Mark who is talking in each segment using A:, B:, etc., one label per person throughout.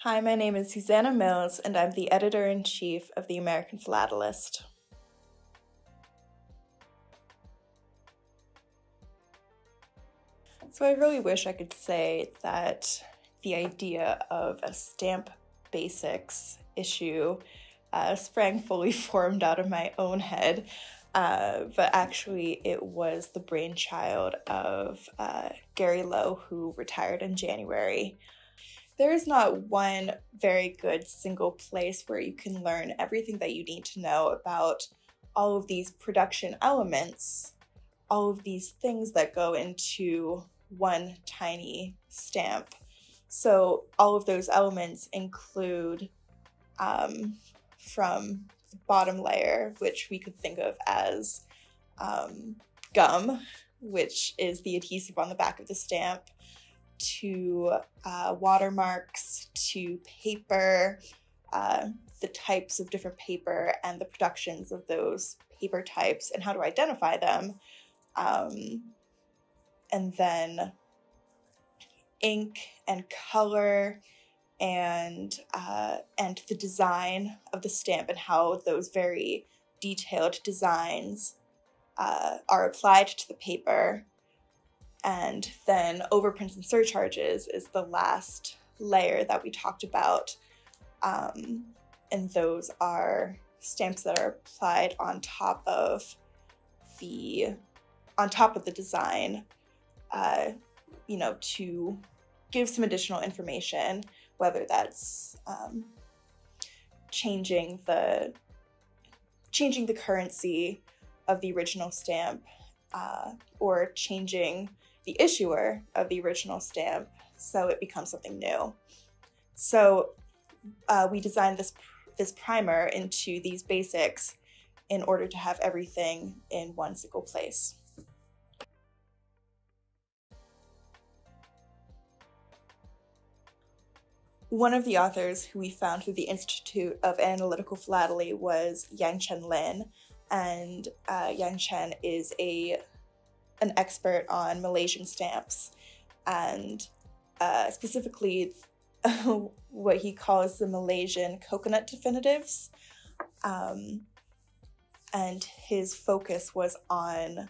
A: Hi, my name is Susanna Mills, and I'm the editor-in-chief of the American Philatelist. So I really wish I could say that the idea of a stamp basics issue sprang fully formed out of my own head, but actually it was the brainchild of Gary Lowe, who retired in January. There is not one very good single place where you can learn everything that you need to know about all of these production elements, all of these things that go into one tiny stamp. So all of those elements include from the bottom layer, which we could think of as gum, which is the adhesive on the back of the stamp, to watermarks, to paper, the types of different paper and the productions of those paper types and how to identify them, and then ink and color and the design of the stamp and how those very detailed designs are applied to the paper. And then overprints and surcharges is the last layer that we talked about. And those are stamps that are applied on top of the design, to give some additional information, whether that's changing the currency of the original stamp, or changing the issuer of the original stamp so it becomes something new. So we designed this primer into these basics in order to have everything in one single place. One of the authors who we found through the Institute of Analytical Philately was Yang-Chen Lin, and Yang-Chen is an expert on Malaysian stamps, and specifically what he calls the Malaysian coconut definitives. And his focus was on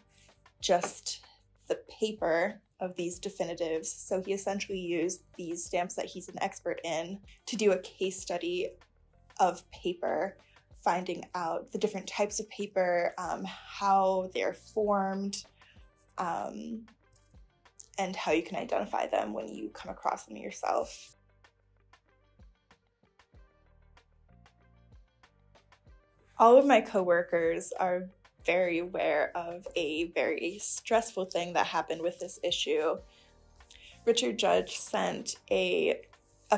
A: just the paper of these definitives. So he essentially used these stamps that he's an expert in to do a case study of paper, finding out the different types of paper, how they're formed, and how you can identify them when you come across them yourself. All of my coworkers are very aware of a very stressful thing that happened with this issue. Richard Judge sent a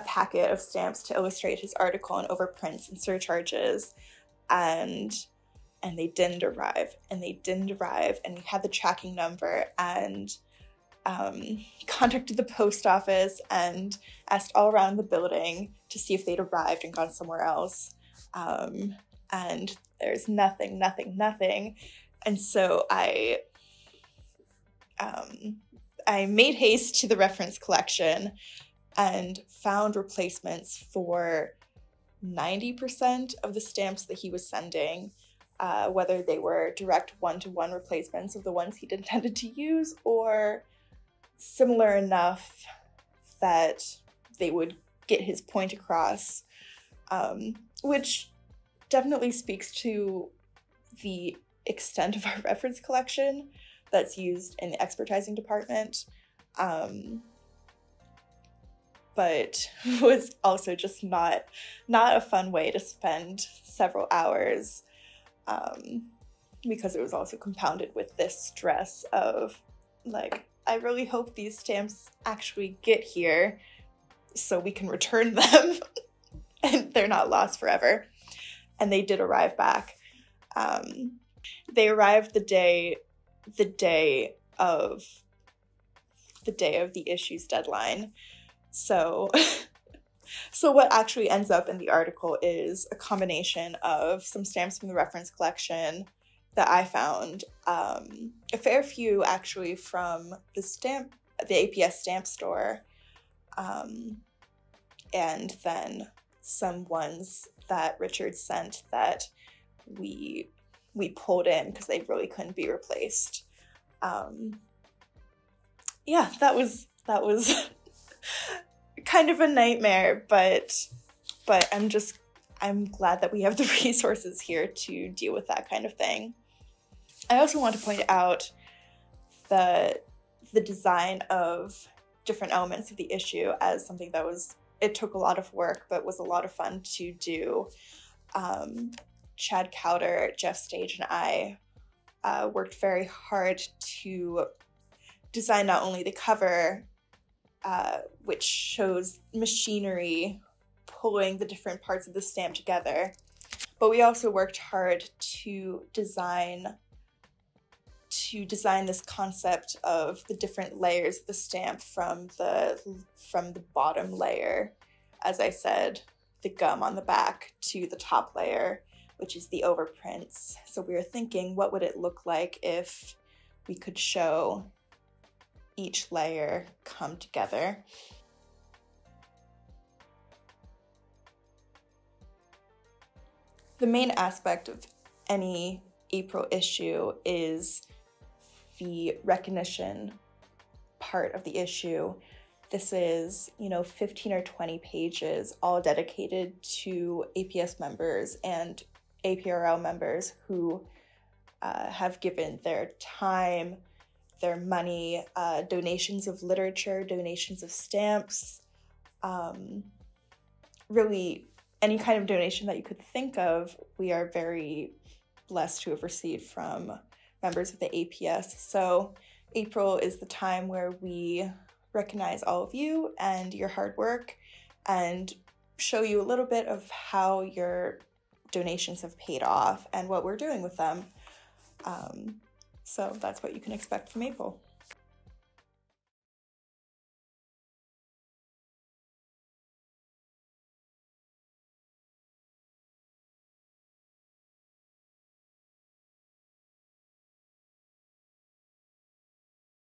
A: packet of stamps to illustrate his article on overprints and surcharges, and they didn't arrive, and we had the tracking number, and contacted the post office and asked all around the building to see if they'd arrived and gone somewhere else. And there's nothing. And so I made haste to the reference collection and found replacements for 90% of the stamps that he was sending, whether they were direct one-to-one replacements of the ones he'd intended to use or similar enough that they would get his point across, which definitely speaks to the extent of our reference collection that's used in the expertising department, but was also just not a fun way to spend several hours, because it was also compounded with this stress of, like, I really hope these stamps actually get here so we can return them and they're not lost forever. And they did arrive back. They arrived the day of the issue's deadline. So what actually ends up in the article is a combination of some stamps from the reference collection that I found, a fair few actually from the APS stamp store, and then some ones that Richard sent that we pulled in because they really couldn't be replaced. Yeah, that was kind of a nightmare, but I'm glad that we have the resources here to deal with that kind of thing. I also want to point out the design of different elements of the issue as something that it took a lot of work, but was a lot of fun to do. Chad Cowder, Jeff Stage, and I worked very hard to design not only the cover, which shows machinery pulling the different parts of the stamp together, but we also worked hard to design this concept of the different layers of the stamp from the bottom layer, as I said, the gum on the back, to the top layer, which is the overprints. So we were thinking, what would it look like if we could show each layer come together? The main aspect of any April issue is the recognition part of the issue. This is, 15 or 20 pages, all dedicated to APS members and APRL members who have given their time, their money, donations of literature, donations of stamps, really any kind of donation that you could think of. We are very blessed to have received from members of the APS. So April is the time where we recognize all of you and your hard work and show you a little bit of how your donations have paid off and what we're doing with them. So that's what you can expect from April.